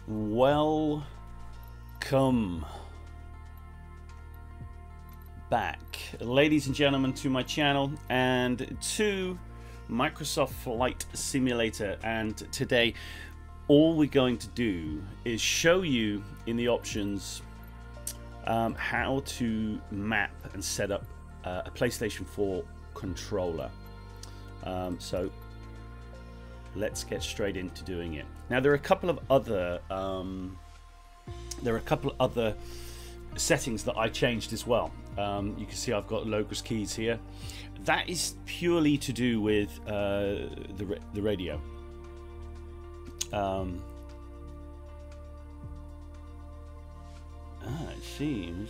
Welcome back, ladies and gentlemen, to my channel and to Microsoft Flight Simulator. And today all we're going to do is show you in the options how to map and set up a PlayStation 4 controller. So let's get straight into doing it. Now there are a couple of other settings that I changed as well. You can see I've got logos keys here. That is purely to do with the radio. It seems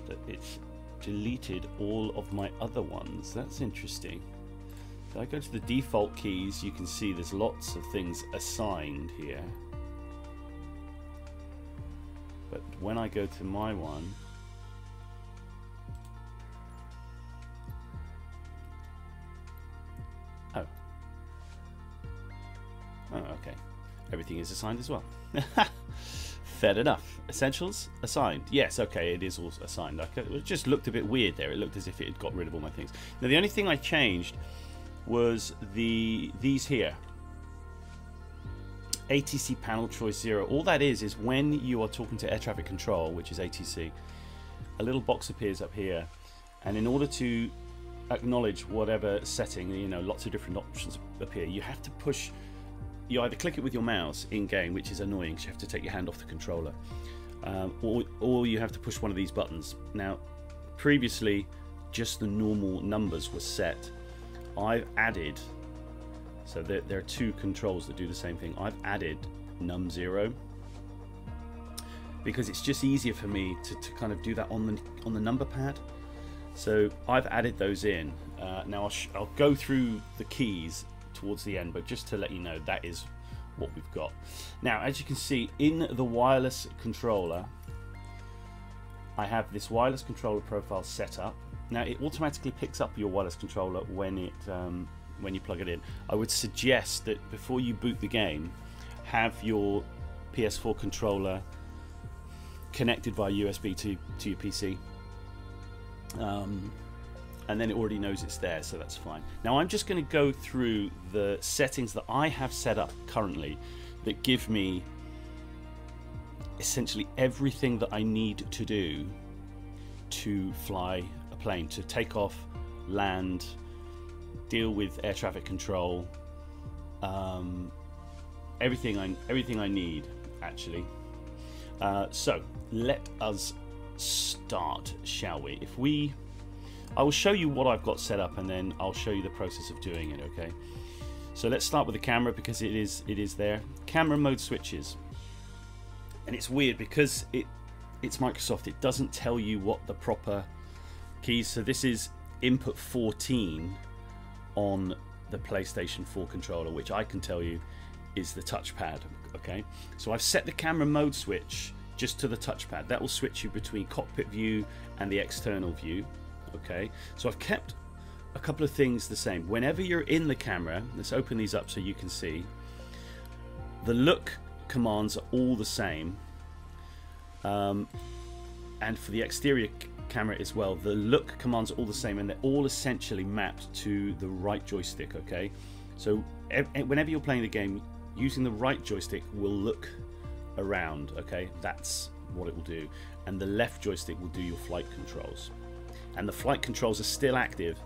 that it's deleted all of my other ones. That's interesting. So I go to the default keys, you can see there's lots of things assigned here. But when I go to my one, oh, okay, everything is assigned as well. Fair enough. Essentials assigned. Yes, okay, it is all assigned. It just looked a bit weird there. It looked as if it had got rid of all my things. Now the only thing I changed was these here. ATC panel choice 0. All that is when you are talking to air traffic control, which is ATC, a little box appears up here, and in order to acknowledge whatever setting, you know, lots of different options appear. You have to push. You either click it with your mouse in game, which is annoying because you have to take your hand off the controller, or you have to push one of these buttons. Now, previously, just the normal numbers were set. I've added, so there are two controls that do the same thing. I've added num0 because it's just easier for me to kind of do that on the number pad. So I've added those in. Now I'll go through the keys towards the end, but just to let you know, that is what we've got. Now, as you can see in the wireless controller, I have this wireless controller profile set up. Now it automatically picks up your wireless controller when you plug it in. I would suggest that before you boot the game, have your PS4 controller connected via USB to your PC, and then it already knows it's there, so that's fine. Now I'm just going to go through the settings that I have set up currently that give me essentially everything that I need to do to fly a plane, to take off, land, deal with air traffic control, everything I need actually. So let us start, shall we? I will show you what I've got set up, and then I'll show you the process of doing it. Okay, so let's start with the camera because it is there. Camera mode switches, and it's weird because it's Microsoft. It doesn't tell you what the proper keys. So this is input 14 on the PlayStation 4 controller, which I can tell you is the touchpad. Okay, so I've set the camera mode switch just to the touchpad. That will switch you between cockpit view and the external view. Okay, so I've kept a couple of things the same. Whenever you're in the camera, let's open these up so you can see. The look commands are all the same, and for the exterior camera as well, the look commands are all the same, and they're all essentially mapped to the right joystick. Okay, so whenever you're playing the game, using the right joystick will look around. Okay, that's what it will do, and the left joystick will do your flight controls. And the flight controls are still active.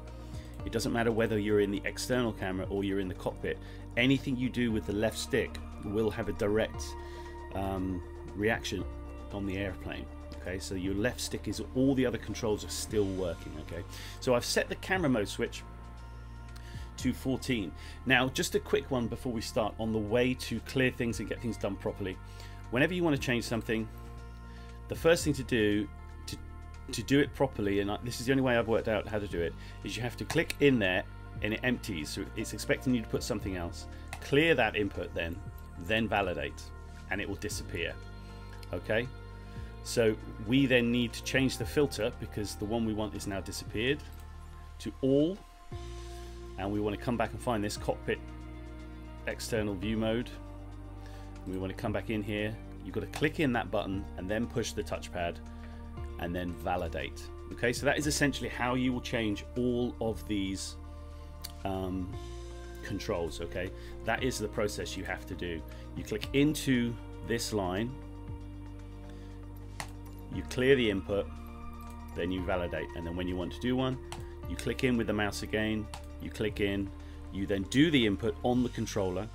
It doesn't matter whether you're in the external camera or you're in the cockpit. Anything you do with the left stick will have a direct reaction on the airplane. Okay, so your left stick is, all the other controls are still working. Okay, so I've set the camera mode switch to 14. Now, just a quick one before we start on the way to clear things and get things done properly. Whenever you want to change something, the first thing to do it properly, and this is the only way I've worked out how to do it, is you have to click in there and it empties, so it's expecting you to put something else. Clear that input, then validate, and it will disappear. Okay, so we then need to change the filter because the one we want is now disappeared to all, and we want to come back and find this cockpit external view mode, We want to come back in here. You've got to click in that button and then push the touchpad and then validate. Okay, so that is essentially how you will change all of these controls. Okay, that is the process you have to do. You click into this line, you clear the input, then you validate, and then when you want to do one, you click in with the mouse again, you click in, you then do the input on the controller,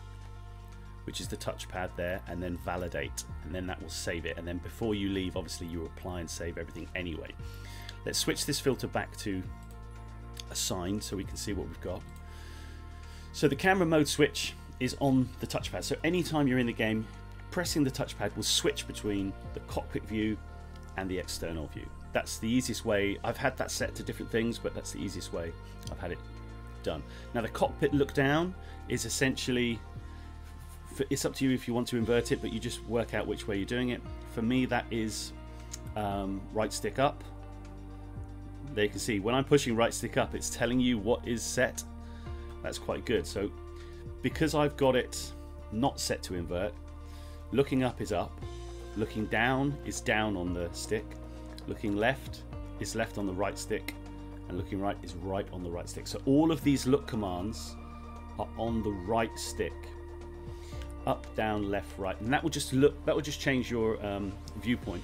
which is the touchpad there, and then validate, and then that will save it. And then before you leave, obviously you apply and save everything anyway. Let's switch this filter back to assigned so we can see what we've got. So the camera mode switch is on the touchpad, so anytime you're in the game, pressing the touchpad will switch between the cockpit view and the external view. That's the easiest way. I've had that set to different things, but that's the easiest way I've had it done. Now the cockpit look down is essentially, it's up to you if you want to invert it, but you just work out which way you're doing it. For me, that is right stick up. There you can see when I'm pushing right stick up, it's telling you what is set. That's quite good. So because I've got it not set to invert, looking up is up, looking down is down on the stick, looking left is left on the right stick, and looking right is right on the right stick. So all of these look commands are on the right stick. Up, down, left, right, and that will just change your viewpoint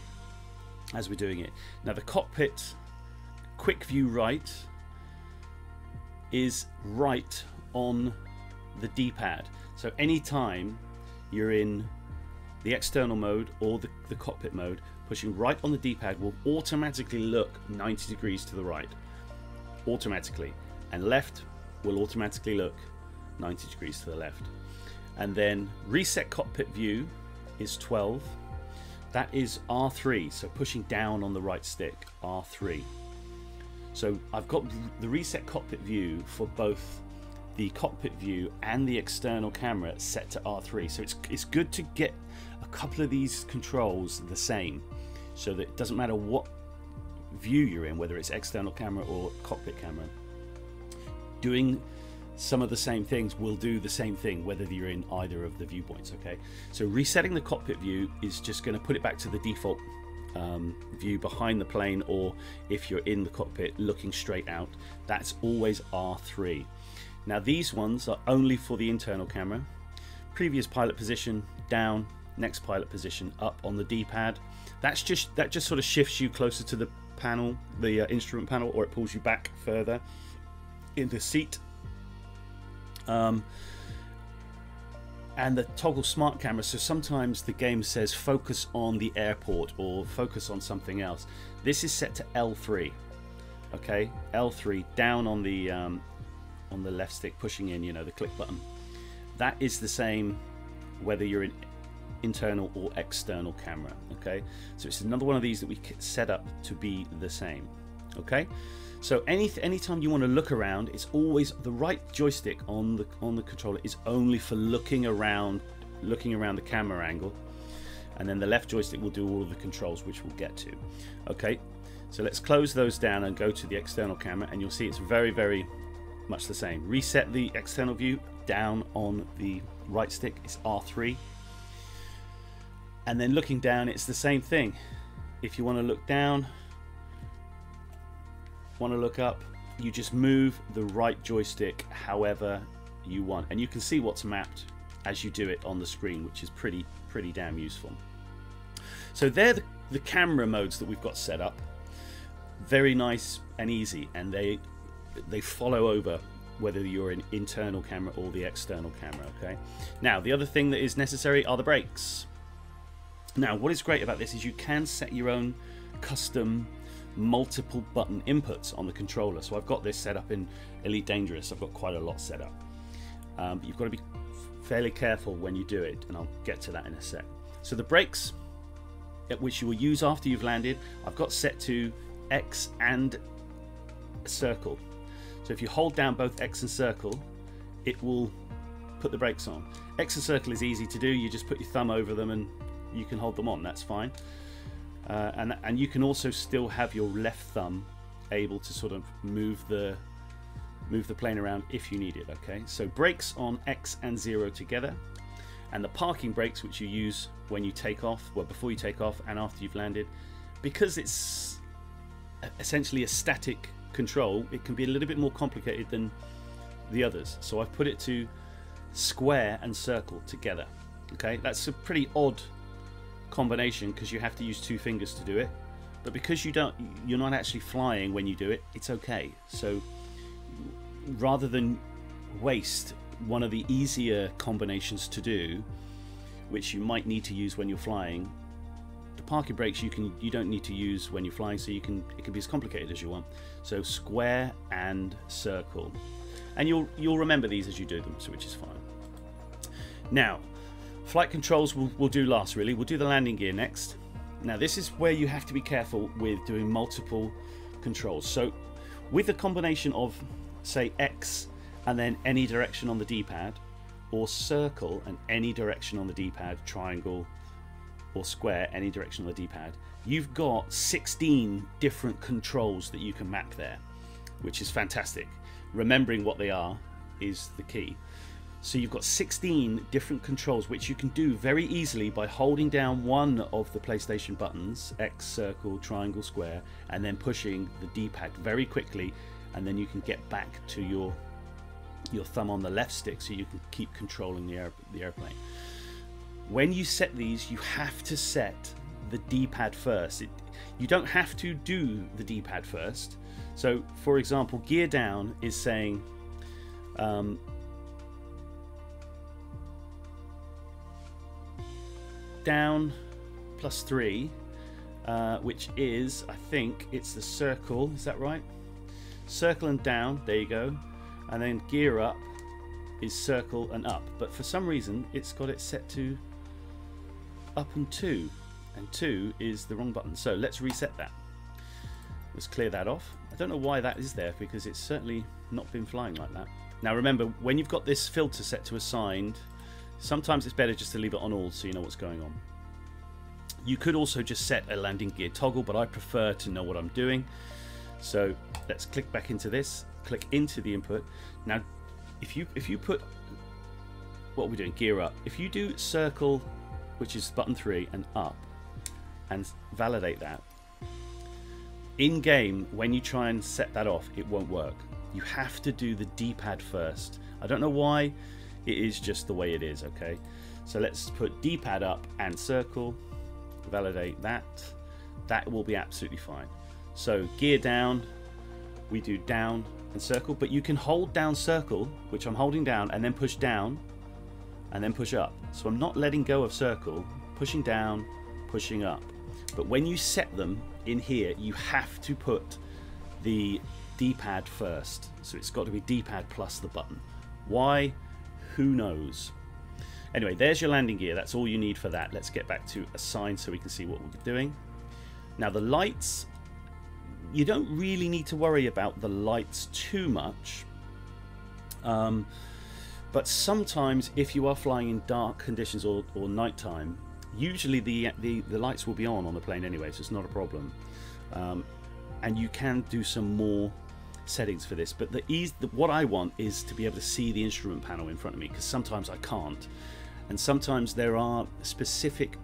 as we're doing it. Now the cockpit quick view right is right on the D-pad. So anytime you're in the external mode or the cockpit mode, pushing right on the D-pad will automatically look 90 degrees to the right, automatically, and left will automatically look 90 degrees to the left. And then reset cockpit view is 12. That is R3, so pushing down on the right stick, R3. So I've got the reset cockpit view for both the cockpit view and the external camera set to R3. So it's good to get a couple of these controls the same, so that it doesn't matter what view you're in, whether it's external camera or cockpit camera. Doing some of the same things will do the same thing whether you're in either of the viewpoints. Okay, so resetting the cockpit view is just going to put it back to the default view behind the plane, or if you're in the cockpit looking straight out, that's always R3. Now these ones are only for the internal camera. Previous pilot position down, next pilot position up on the D-pad. That just sort of shifts you closer to the panel, the instrument panel, or it pulls you back further in the seat. And the toggle smart camera, so sometimes the game says focus on the airport or focus on something else. This is set to L3. Okay, L3 down on the left stick, pushing in, you know, the click button. That is the same whether you're in internal or external camera. Okay, so it's another one of these that we set up to be the same. Okay, so anytime you want to look around, it's always the right joystick on the controller is only for looking around the camera angle, and then the left joystick will do all of the controls, which we'll get to. Okay, so let's close those down and go to the external camera, and you'll see it's very, very much the same. Reset the external view down on the right stick, it's R3, and then looking down, it's the same thing. If you want to look down, want to look up, you just move the right joystick however you want, and you can see what's mapped as you do it on the screen, which is pretty damn useful. So they're the camera modes that we've got set up. Very nice and easy, and they follow over whether you're in internal camera or the external camera. Okay, now the other thing that is necessary are the brakes. Now what is great about this is you can set your own custom multiple button inputs on the controller. So I've got this set up in Elite Dangerous. I've got quite a lot set up, but you've got to be fairly careful when you do it, and I'll get to that in a sec. So the brakes, which you will use after you've landed, I've got set to X and circle. So if you hold down both X and circle, it will put the brakes on. X and circle is easy to do. You just put your thumb over them and you can hold them on. That's fine. And you can also still have your left thumb able to sort of move the plane around if you need it. Okay, so brakes on X and 0 together, And the parking brakes, which you use when you take off, well, before you take off and after you've landed, because it's essentially a static control, it can be a little bit more complicated than the others. So I've put it to square and circle together. Okay, that's a pretty odd combination because you have to use 2 fingers to do it, but because you're not actually flying when you do it, it's okay. So rather than waste one of the easier combinations to do, which you might need to use when you're flying, the parking brakes you don't need to use when you're flying, so it can be as complicated as you want. So square and circle, and you'll remember these as you do them, so which is fine. Now, flight controls we'll do last, really. We'll do the landing gear next. Now this is where you have to be careful with doing multiple controls. So with a combination of, say, X and then any direction on the D-pad, or circle and any direction on the D-pad, triangle or square, any direction on the D-pad, you've got 16 different controls that you can map there, which is fantastic. Remembering what they are is the key. So you've got 16 different controls which you can do very easily by holding down one of the PlayStation buttons, X, circle, triangle, square, and then pushing the D-pad very quickly, and then you can get back to your thumb on the left stick so you can keep controlling the airplane. When you set these, you have to set the D-pad first. You don't have to do the D-pad first. So for example, gear down is saying down +3, which is, I think it's the circle, is that right? Circle and down, there you go. And then gear up is circle and up, but for some reason it's got it set to up and 2, and 2 is the wrong button. So let's reset that. Let's clear that off. I don't know why that is there, because it's certainly not been flying like that. Now remember, when you've got this filter set to assigned, sometimes it's better just to leave it on all so you know what's going on. You could also just set a landing gear toggle, but I prefer to know what I'm doing. So let's click back into this, click into the input. Now if you put, what we're doing, gear up, if you do circle, which is button 3, and up, and validate that, in game when you try and set that off, it won't work. You have to do the D-pad first. I don't know why, it is just the way it is. Okay, so let's put D-pad up and circle, validate that. That will be absolutely fine. So gear down, we do down and circle, but you can hold down circle, which I'm holding down, and then push down and then push up. So I'm not letting go of circle, pushing down, pushing up. But when you set them in here, you have to put the D-pad first. So it's got to be D-pad plus the button. Why? Who knows? Anyway, there's your landing gear. That's all you need for that. Let's get back to assign so we can see what we're doing. Now the lights, you don't really need to worry about the lights too much. But sometimes if you are flying in dark conditions or nighttime, usually the lights will be on the plane anyway, so it's not a problem. And you can do some more settings for this, but what I want is to be able to see the instrument panel in front of me, because sometimes I can't, and sometimes there are specific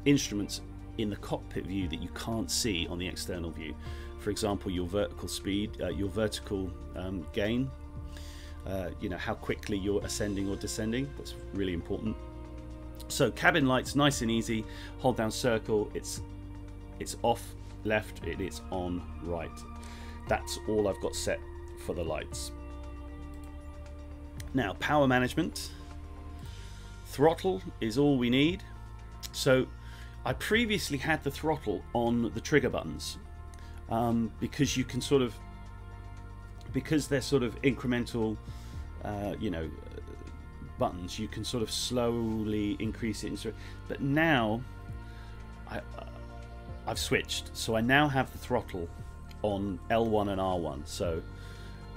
instruments in the cockpit view that you can't see on the external view. For example, your vertical speed, your vertical gain, you know, how quickly you're ascending or descending. That's really important. So cabin lights, nice and easy. Hold down circle, it's off left, it is on right. That's all I've got set for the lights. Now power management, throttle is all we need. So I previously had the throttle on the trigger buttons, because you can sort of, because they're sort of incremental you know, buttons, you can sort of slowly increase it. But now I've switched, so I now have the throttle on L1 and R1. So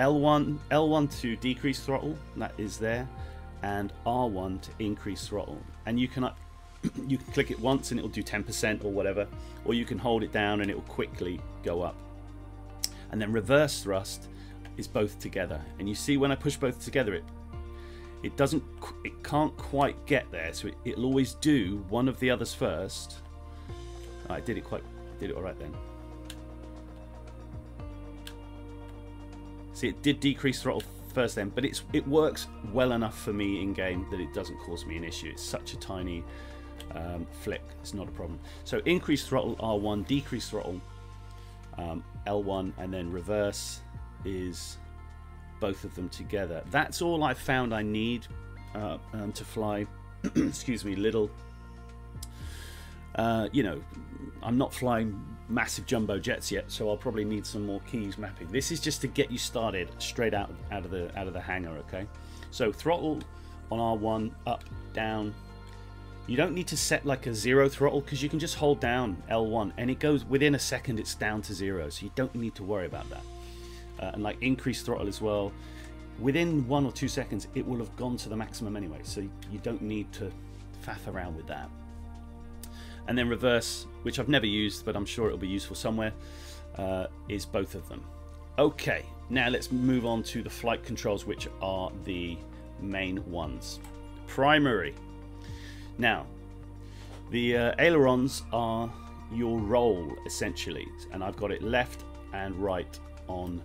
L1 to decrease throttle, that is there, and R1 to increase throttle. And you can click it once and it will do 10% or whatever, or you can hold it down and it will quickly go up. And then reverse thrust is both together, and you see when I push both together, it can't quite get there, so it'll always do one of the others first. I did it all right then. See, it did decrease throttle first then, but it works well enough for me in game that it doesn't cause me an issue. It's such a tiny flick, it's not a problem. So increase throttle R1, decrease throttle L1, and then reverse is both of them together. That's all I found I need to fly excuse me, little you know, I'm not flying massive jumbo jets yet, so I'll probably need some more keys mapping. This is just to get you started straight out of the hangar. Okay, so throttle on R1, up, down. You don't need to set like a 0 throttle, because you can just hold down L1 and it goes within a second, it's down to 0, so you don't need to worry about that. And like increase throttle as well, within 1 or 2 seconds it will have gone to the maximum anyway, so you don't need to faff around with that. And then reverse, which I've never used but I'm sure it'll be useful somewhere, is both of them. Okay, now let's move on to the flight controls, which are the main ones. Primary. Now, the ailerons are your roll essentially, and I've got it left and right on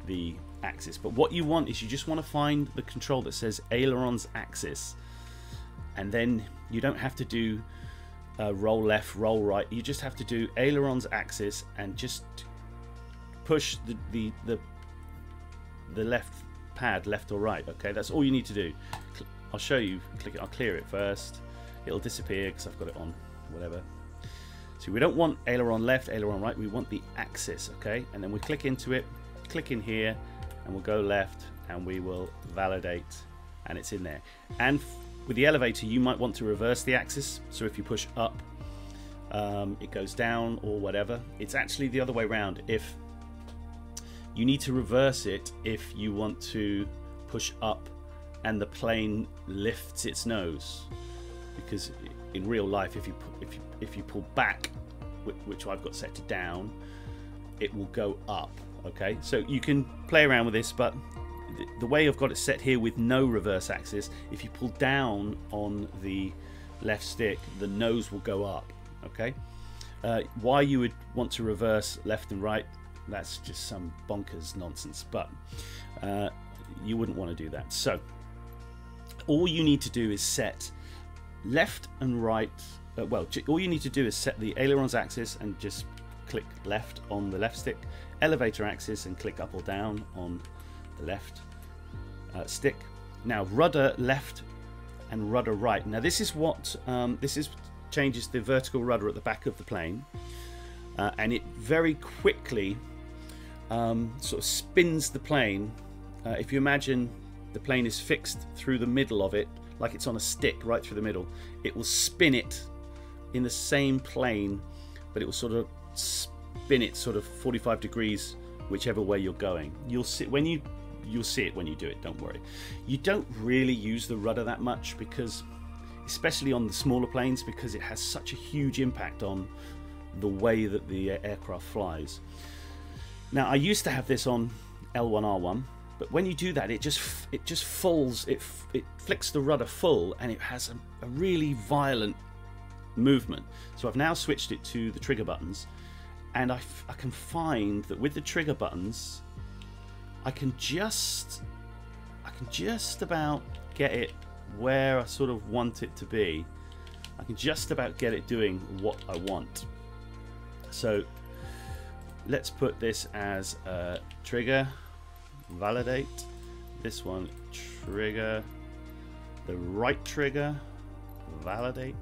the axis. But what you want is you just want to find the control that says ailerons axis, and then you don't have to do roll left, roll right. You just have to do ailerons axis and just push the left pad left or right. Okay, that's all you need to do. I'll show you. Click it. I'll clear it first. It'll disappear because I've got it on whatever. So we don't want aileron left, aileron right. We want the axis. Okay, and then we click into it. Click in here, and we'll go left, and we will validate, and it's in there. And with the elevator, you might want to reverse the axis. So if you push up, it goes down or whatever. It's actually the other way around. If you need to reverse it, if you want to push up and the plane lifts its nose, because in real life, if you pull back, which I've got set to down, it will go up. Okay, so you can play around with this, but the way I've got it set here with no reverse axis, if you pull down on the left stick, the nose will go up. Okay, why you would want to reverse left and right, that's just some bonkers nonsense, but you wouldn't want to do that. So all you need to do is set left and right, all you need to do is set the ailerons axis and just click left on the left stick, elevator axis and click up or down on the left stick. Now rudder left and rudder right. Now this is what changes the vertical rudder at the back of the plane, and it very quickly sort of spins the plane. If you imagine the plane is fixed through the middle of it, like it's on a stick right through the middle, it will spin it in the same plane, but it will sort of spin it sort of 45 degrees whichever way you're going. You'll see it when you do it, don't worry. You don't really use the rudder that much, because especially on the smaller planes, because it has such a huge impact on the way that the aircraft flies. Now I used to have this on L1 R1, but when you do that, it just falls, it flicks the rudder full, and it has a really violent movement. So I've now switched it to the trigger buttons, and I can find that with the trigger buttons I can just about get it where I sort of want it to be. I can just about get it doing what I want. So let's put this as a trigger, validate, this one trigger, the right trigger, validate.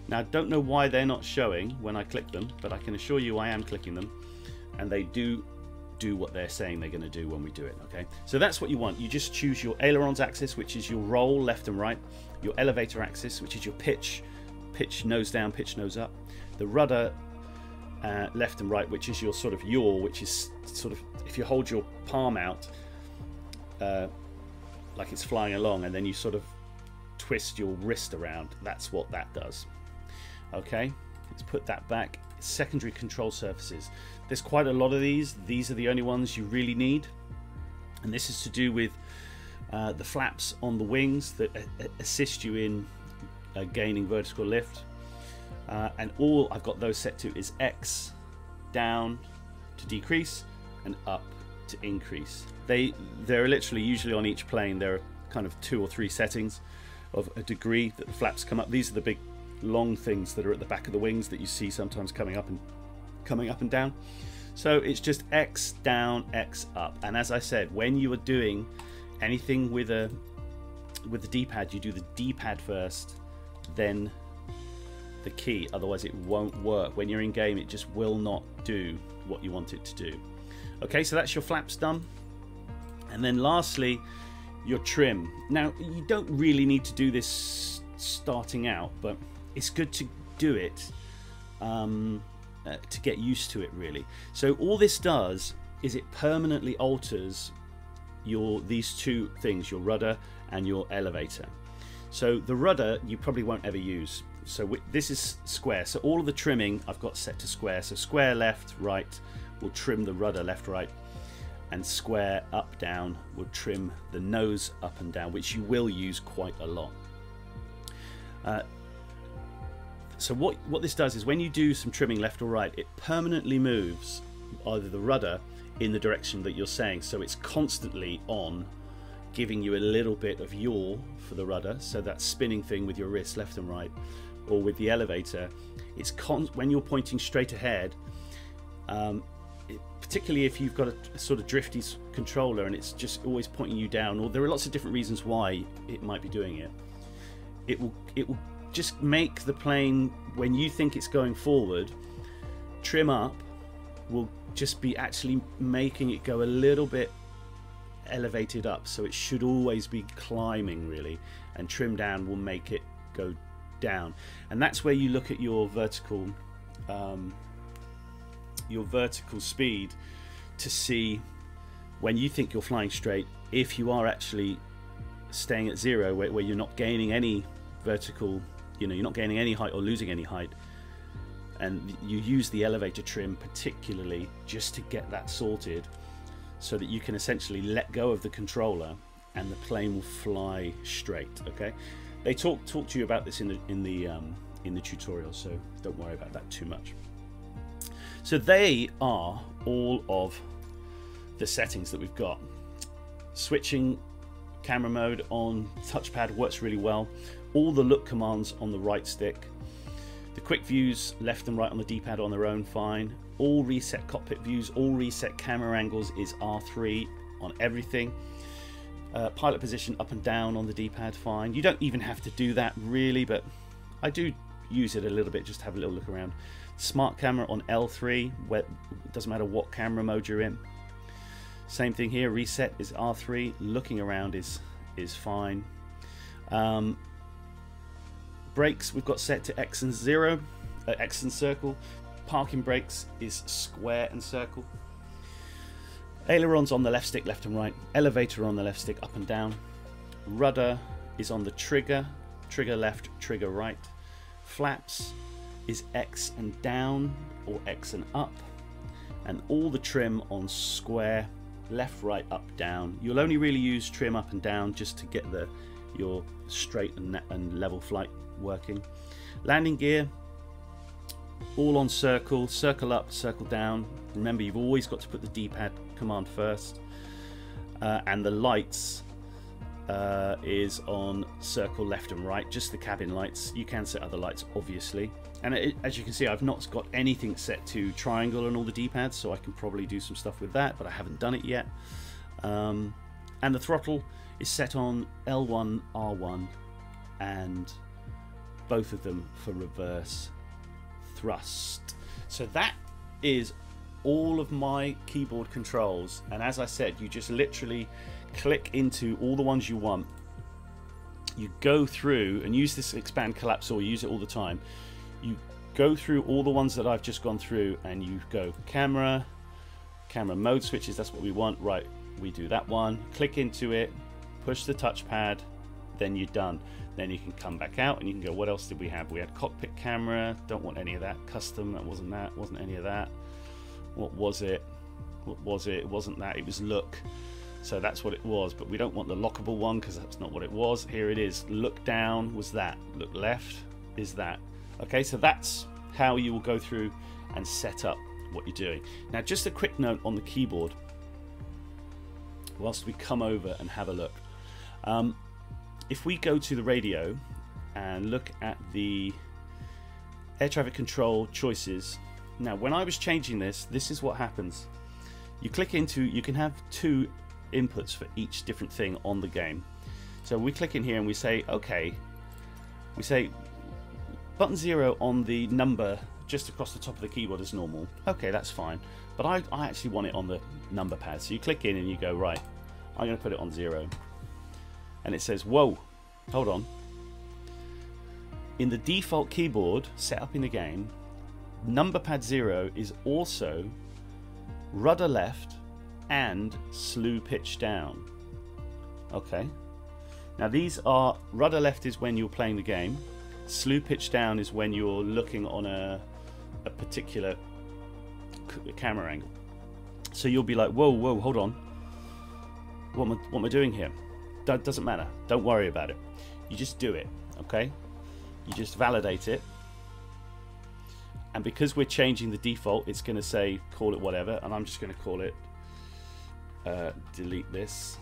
Now I don't know why they're not showing when I click them, but I can assure you I am clicking them, and they do what they're saying they're going to do when we do it. Okay, so that's what you want. You just choose your ailerons axis, which is your roll left and right, your elevator axis, which is your pitch nose down, pitch nose up, the rudder left and right, which is your sort of yaw, which is sort of if you hold your palm out like it's flying along, and then you sort of twist your wrist around. That's what that does. Okay, let's put that back. Secondary control surfaces. There's quite a lot of these. These are the only ones you really need, and this is to do with the flaps on the wings that assist you in gaining vertical lift, and all I've got those set to is X down to decrease and up to increase. They're literally, usually on each plane there are kind of 2 or 3 settings of a degree that the flaps come up. These are the big long things that are at the back of the wings that you see sometimes coming up and down. So it's just X down, X up. And as I said, when you are doing anything with the D-pad, you do the D-pad first, then the key, otherwise it won't work. When you're in game, it just will not do what you want it to do. Okay, so that's your flaps done. And then lastly, your trim. Now, you don't really need to do this starting out, but it's good to do it to get used to it, really. So all this does is it permanently alters these 2 things, your rudder and your elevator. So the rudder you probably won't ever use. So this is square, so all of the trimming I've got set to square. So square left, right will trim the rudder left, right, and square up, down will trim the nose up and down, which you will use quite a lot. So what this does is when you do some trimming left or right, it permanently moves either the rudder in the direction that you're saying, so it's constantly on, giving you a little bit of yaw for the rudder, so that spinning thing with your wrist left and right, or with the elevator, it's when you're pointing straight ahead, particularly if you've got a sort of drifty controller and it's just always pointing you down, or there are lots of different reasons why it might be doing it. It will just make the plane, when you think it's going forward, trim up will just be actually making it go a little bit elevated up, so it should always be climbing really, and trim down will make it go down. And that's where you look at your vertical speed to see, when you think you're flying straight, if you are actually staying at 0, where you're not gaining any vertical, you're not gaining any height or losing any height, and you use the elevator trim particularly just to get that sorted, so that you can essentially let go of the controller and the plane will fly straight. Okay, they talk to you about this in the tutorial, so don't worry about that too much. So they are all of the settings that we've got. Switching camera mode on touchpad works really well. All the look commands on the right stick. The quick views left and right on the D-pad on their own, fine. All reset cockpit views, all reset camera angles is R3 on everything. Pilot position up and down on the D-pad, fine. You don't even have to do that really, but I do use it a little bit just to have a little look around. Smart camera on L3, where it doesn't matter what camera mode you're in. Same thing here, reset is R3, looking around is fine. Brakes we've got set to X and 0, X and circle. Parking brakes is square and circle. Ailerons on the left stick, left and right. Elevator on the left stick, up and down. Rudder is on the trigger, trigger left, trigger right. Flaps is X and down or X and up. And all the trim on square, left, right, up, down. You'll only really use trim up and down just to get your straight and level flight working. Landing gear, all on circle, circle up, circle down. Remember, you've always got to put the D-pad command first. And the lights is on circle left and right, just the cabin lights. You can set other lights, obviously. And as you can see, I've not got anything set to triangle on all the D-pads, so I can probably do some stuff with that, but I haven't done it yet. And the throttle is set on L1, R1, and both of them for reverse thrust. So that is all of my keyboard controls, and as I said, you just literally click into all the ones you want. You go through and use this expand collapse, or use it all the time. You go through all the ones that I've just gone through, and you go camera mode switches, that's what we want, right, we do that one, click into it, push the touchpad, then you're done. Then you can come back out and you can go, what else did we have? We had cockpit camera, don't want any of that. Custom, that, wasn't any of that. What was it? It wasn't that, it was look. So that's what it was, but we don't want the lockable one because that's not what it was. Here it is. Look down was that. Look left is that. Okay, so that's how you will go through and set up what you're doing. Now, just a quick note on the keyboard whilst we come over and have a look. If we go to the radio and look at the air traffic control choices, now when I was changing this is what happens. You click into, you can have 2 inputs for each different thing on the game. So we click in here and we say, okay, we say button 0 on the number just across the top of the keyboard is normal. Okay, that's fine, but I actually want it on the number pad. So you click in and you go, right, I'm going to put it on 0, and it says, whoa, hold on, in the default keyboard set up in the game, number pad 0 is also rudder left and slew pitch down. Okay, now these are, rudder left is when you're playing the game, slew pitch down is when you're looking on a particular camera angle. So you'll be like, whoa, hold on, what am I doing here? Doesn't matter, don't worry about it, you just do it. Okay, you just validate it, and because we're changing the default, it's going to say call it whatever, and I'm just going to call it delete this.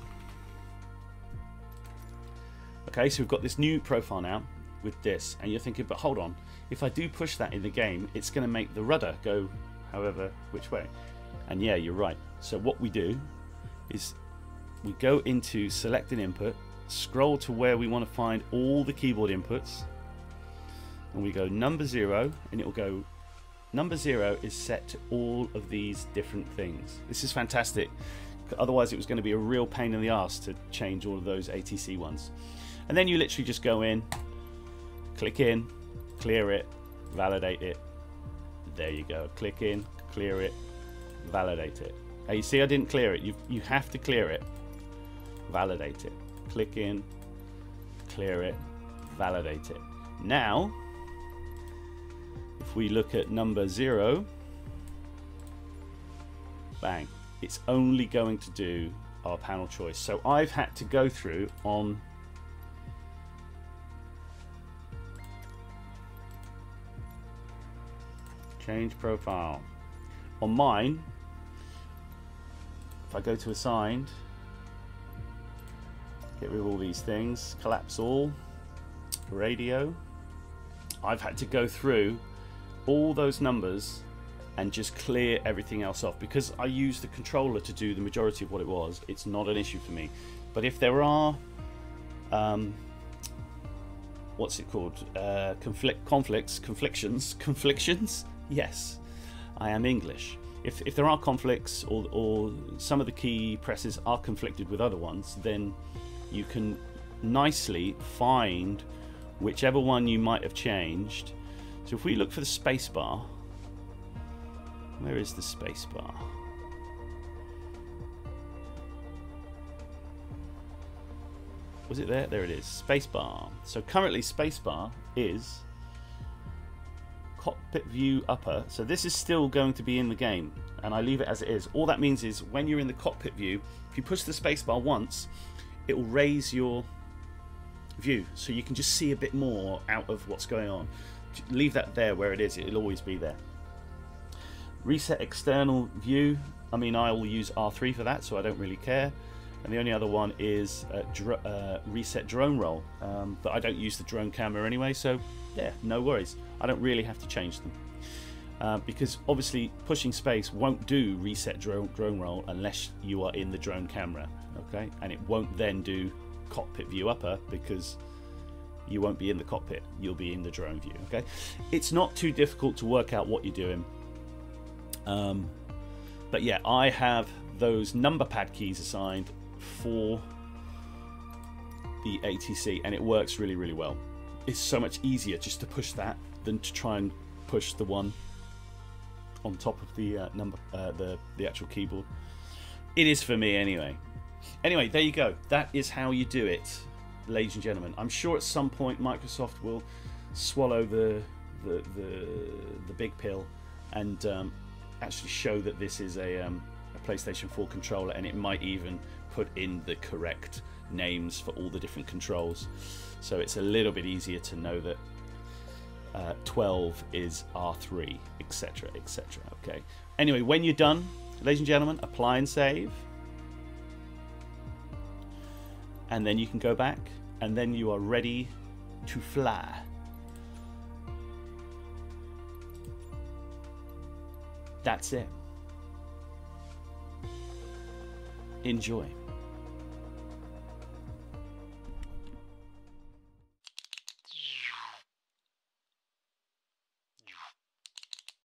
Okay, so we've got this new profile now with this, and you're thinking, but hold on, if I do push that in the game, it's going to make the rudder go however which way. And yeah, you're right. So what we do is we go into select an input, scroll to where we want to find all the keyboard inputs, and we go number 0, and it will go number 0 is set to all of these different things. This is fantastic. Otherwise it was going to be a real pain in the ass to change all of those ATC ones. And then you literally just go in, click in, clear it, validate it. There you go. Click in, clear it, validate it. Now you see I didn't clear it. You have to clear it, validate it. Click in, clear it, validate it. Now if we look at number 0, bang, it's only going to do our panel choice. So I've had to go through on change profile. On mine, if I go to assigned, get rid of all these things, collapse all, radio, I've had to go through all those numbers and just clear everything else off. Because I use the controller to do the majority of what it was, it's not an issue for me. But if there are what's it called, conflictions, yes, I am English. If there are conflicts, or some of the key presses are conflicted with other ones, then you can nicely find whichever one you might have changed. So if we look for the space bar, where is the space bar? Was it there? There it is, space bar. So currently space bar is cockpit view upper. So this is still going to be in the game, and I leave it as it is. All that means is when you're in the cockpit view, if you push the space bar once, it will raise your view, so you can just see a bit more out of what's going on. Leave that there where it is, it'll always be there. Reset external view, I mean, I will use R3 for that, so I don't really care. And the only other one is reset drone roll, but I don't use the drone camera anyway, so yeah, no worries. I don't really have to change them, because obviously pushing space won't do reset drone roll unless you are in the drone camera, okay? And it won't then do cockpit view upper because you won't be in the cockpit, you'll be in the drone view, okay? It's not too difficult to work out what you're doing. But yeah, I have those number pad keys assigned for the ATC, and it works really, really well. It's so much easier just to push that than to try and push the one on top of the the actual keyboard. It is for me anyway. Anyway, there you go. That is how you do it, ladies and gentlemen. I'm sure at some point Microsoft will swallow the big pill and actually show that this is a PlayStation 4 controller, and it might even put in the correct names for all the different controls, so it's a little bit easier to know that 12 is R3, etc, etc. Okay, anyway, when you're done, ladies and gentlemen, apply and save, and then you can go back, and then you are ready to fly. That's it. Enjoy.